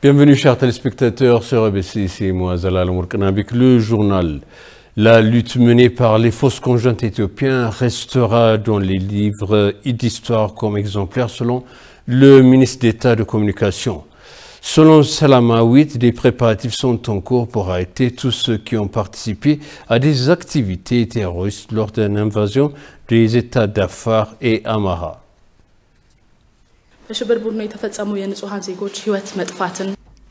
Bienvenue chers téléspectateurs sur ABC, c'est moi Zalal Mourkana avec le journal. La lutte menée par les fausses conjointes éthiopiens restera dans les livres d'histoire comme exemplaire selon le ministre d'État de Communication. Selon Salamaouit, des préparatifs sont en cours pour arrêter tous ceux qui ont participé à des activités terroristes lors d'une invasion des États d'Afar et Amhara.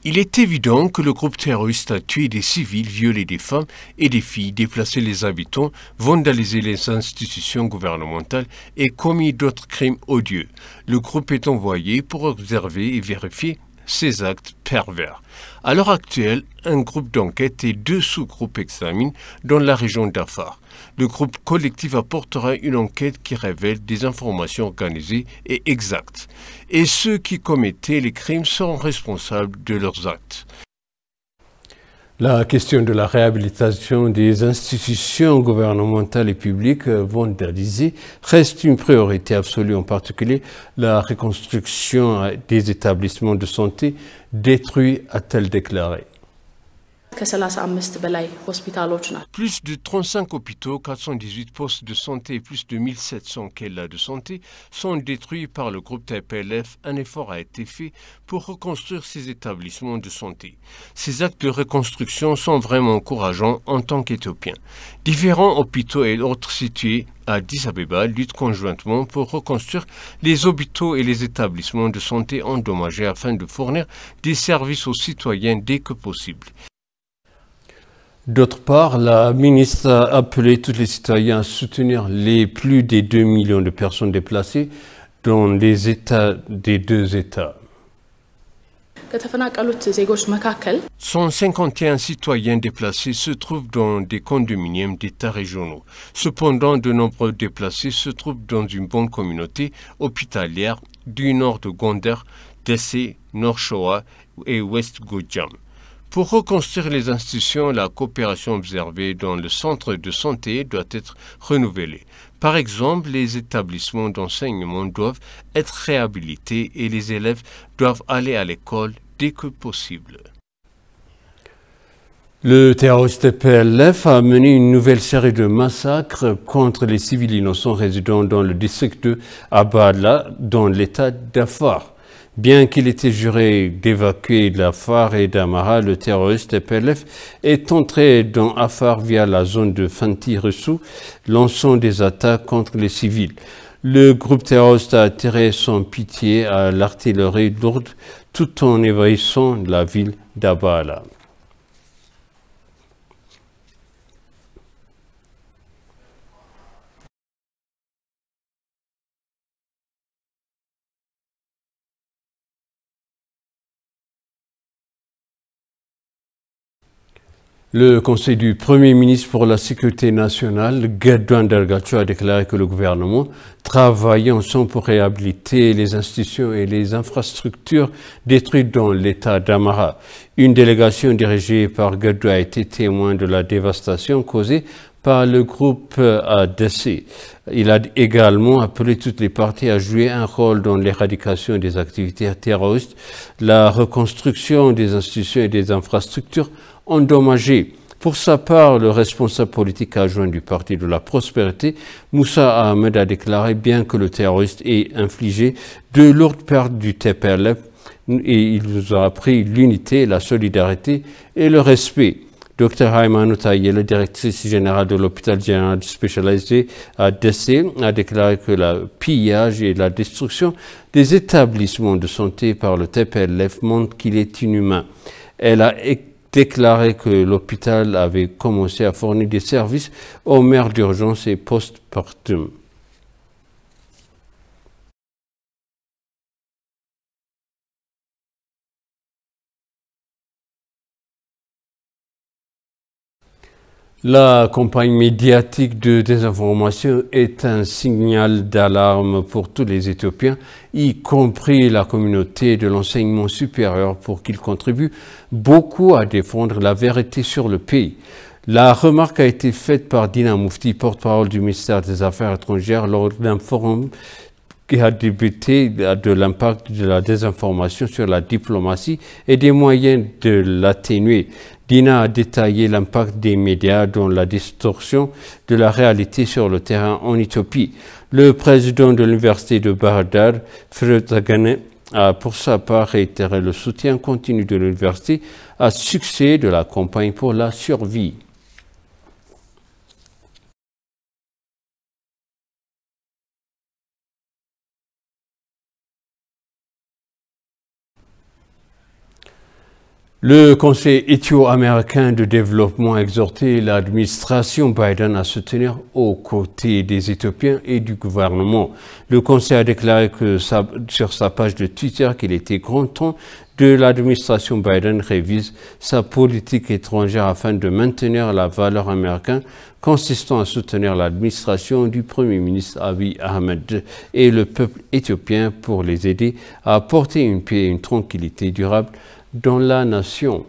Il est évident que le groupe terroriste a tué des civils, violé des femmes et des filles, déplacé les habitants, vandalisé les institutions gouvernementales et commis d'autres crimes odieux. Le groupe est envoyé pour observer et vérifier ces actes pervers. À l'heure actuelle, un groupe d'enquête et 2 sous-groupes examinent dans la région d'Afar. Le groupe collectif apportera une enquête qui révèle des informations organisées et exactes. Et ceux qui commettaient les crimes seront responsables de leurs actes. La question de la réhabilitation des institutions gouvernementales et publiques vandalisées reste une priorité absolue, en particulier la reconstruction des établissements de santé détruits, a-t-elle déclaré. Plus de 35 hôpitaux, 418 postes de santé et plus de 1700 kelas de santé sont détruits par le groupe TPLF. Un effort a été fait pour reconstruire ces établissements de santé. Ces actes de reconstruction sont vraiment encourageants en tant qu'Éthiopiens. Différents hôpitaux et autres situés à Addis Abeba luttent conjointement pour reconstruire les hôpitaux et les établissements de santé endommagés afin de fournir des services aux citoyens dès que possible. D'autre part, la ministre a appelé tous les citoyens à soutenir les plus de 2 millions de personnes déplacées dans les États des 2 États. 151 citoyens déplacés se trouvent dans des condominiums d'États régionaux. Cependant, de nombreux déplacés se trouvent dans une bonne communauté hospitalière du nord de Gondar, Dessé, Nord Shoa et Ouest Gojam. Pour reconstruire les institutions, la coopération observée dans le centre de santé doit être renouvelée. Par exemple, les établissements d'enseignement doivent être réhabilités et les élèves doivent aller à l'école dès que possible. Le terroriste PLF a mené une nouvelle série de massacres contre les civils innocents résidant dans le district de Abala, dans l'état d'Afar. Bien qu'il ait juré d'évacuer d'Afar et d'Amhara, le terroriste PLF est entré dans Afar via la zone de Fanti Ressou, lançant des attaques contre les civils. Le groupe terroriste a tiré son pitié à l'artillerie lourde tout en envahissant la ville d'Abala. Le Conseil du Premier ministre pour la Sécurité nationale, Gedou Andargacho, a déclaré que le gouvernement travaillait ensemble pour réhabiliter les institutions et les infrastructures détruites dans l'état d'Amhara. Une délégation dirigée par Gedou a été témoin de la dévastation causée par le groupe ADC. Il a également appelé toutes les parties à jouer un rôle dans l'éradication des activités terroristes, la reconstruction des institutions et des infrastructures endommagées. Pour sa part, le responsable politique adjoint du Parti de la Prospérité, Moussa Ahmed, a déclaré bien que le terroriste ait infligé de lourdes pertes du TPLF, et il nous a appris l'unité, la solidarité et le respect. Dr Haïmanou Taïe, directrice générale de l'hôpital général spécialisé à Dessé, a déclaré que le pillage et la destruction des établissements de santé par le TPLF montrent qu'il est inhumain. Elle a déclaré que l'hôpital avait commencé à fournir des services aux mères d'urgence et post-partum. La campagne médiatique de désinformation est un signal d'alarme pour tous les Éthiopiens, y compris la communauté de l'enseignement supérieur, pour qu'ils contribuent beaucoup à défendre la vérité sur le pays. La remarque a été faite par Dina Moufti, porte-parole du ministère des Affaires étrangères, lors d'un forum qui a débuté de l'impact de la désinformation sur la diplomatie et des moyens de l'atténuer. Dina a détaillé l'impact des médias dans la distorsion de la réalité sur le terrain en Éthiopie. Le président de l'université de Bahardar, Frutagane, a pour sa part réitéré le soutien continu de l'université à succès de la campagne pour la survie. Le Conseil éthio-américain de développement a exhorté l'administration Biden à se tenir aux côtés des Éthiopiens et du gouvernement. Le Conseil a déclaré sur sa page de Twitter qu'il était grand temps de l'administration Biden révise sa politique étrangère afin de maintenir la valeur américaine consistant à soutenir l'administration du Premier ministre Abiy Ahmed et le peuple éthiopien pour les aider à apporter une paix et une tranquillité durable dans la nation.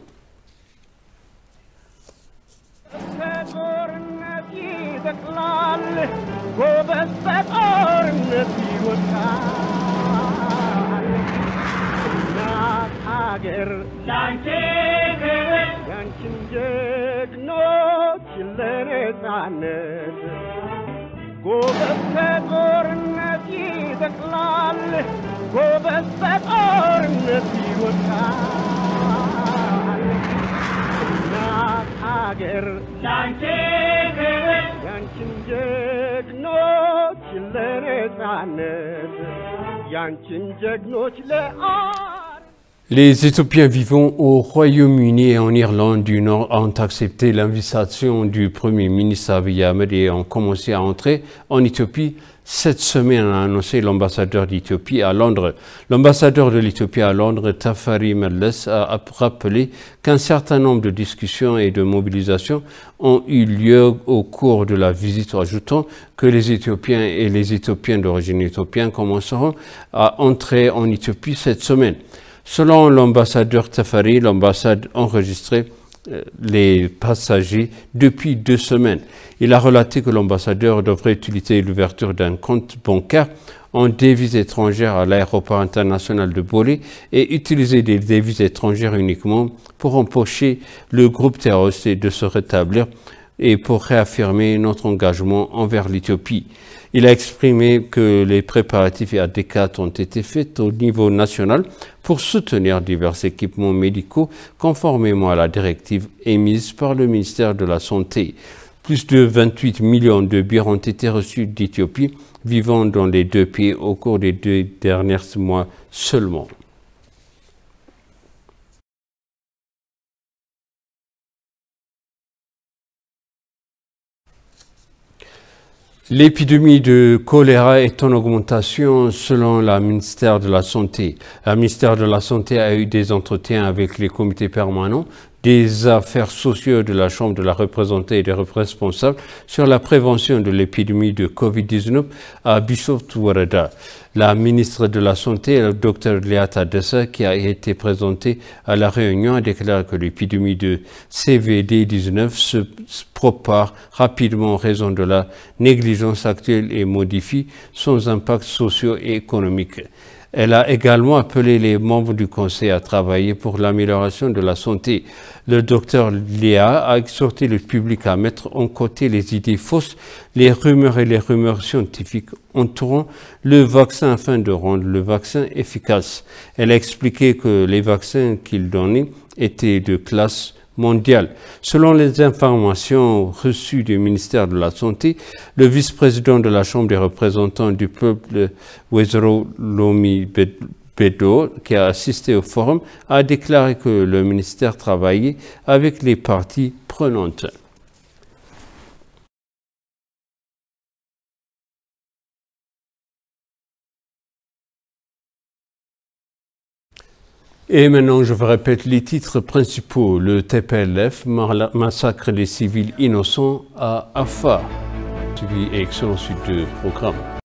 Les Éthiopiens vivant au Royaume-Uni et en Irlande du Nord ont accepté l'invitation du Premier ministre Abiy Ahmed et ont commencé à entrer en Éthiopie cette semaine, a annoncé l'ambassadeur d'Éthiopie à Londres. L'ambassadeur de l'Éthiopie à Londres, Tafari Melles, a rappelé qu'un certain nombre de discussions et de mobilisations ont eu lieu au cours de la visite, ajoutant que les Éthiopiens et les Éthiopiens d'origine éthiopienne commenceront à entrer en Éthiopie cette semaine. Selon l'ambassadeur Tafari, l'ambassade enregistrait les passagers depuis 2 semaines. Il a relaté que l'ambassadeur devrait utiliser l'ouverture d'un compte bancaire en devises étrangères à l'aéroport international de Bolé et utiliser des devises étrangères uniquement pour empocher le groupe terroriste et de se rétablir et pour réaffirmer notre engagement envers l'Éthiopie. Il a exprimé que les préparatifs adéquats ont été faits au niveau national pour soutenir divers équipements médicaux conformément à la directive émise par le ministère de la Santé. Plus de 28 millions de bières ont été reçus d'Éthiopie vivant dans les 2 pays au cours des 2 derniers mois seulement. L'épidémie de choléra est en augmentation selon le ministère de la Santé. Le ministère de la Santé a eu des entretiens avec les comités permanents des affaires sociales de la Chambre de la représentée et des responsables sur la prévention de l'épidémie de Covid-19 à Bishoft-Warada. La ministre de la Santé, le Dr Lia Tadessa, qui a été présentée à la réunion, a déclaré que l'épidémie de CVD-19 se propage rapidement en raison de la négligence actuelle et modifie son impact socio et économique. Elle a également appelé les membres du Conseil à travailler pour l'amélioration de la santé. Le docteur Léa a exhorté le public à mettre en côté les idées fausses, les rumeurs et les rumeurs scientifiques entourant le vaccin afin de rendre le vaccin efficace. Elle a expliqué que les vaccins qu'il donnait étaient de classe mondiale. Selon les informations reçues du ministère de la Santé, le vice-président de la Chambre des représentants du peuple, Wezro Lomi Bedo, qui a assisté au forum, a déclaré que le ministère travaillait avec les parties prenantes. Et maintenant, je vous répète les titres principaux. Le TPLF massacre les civils innocents à Afar. Suivi et excellent suite de programme.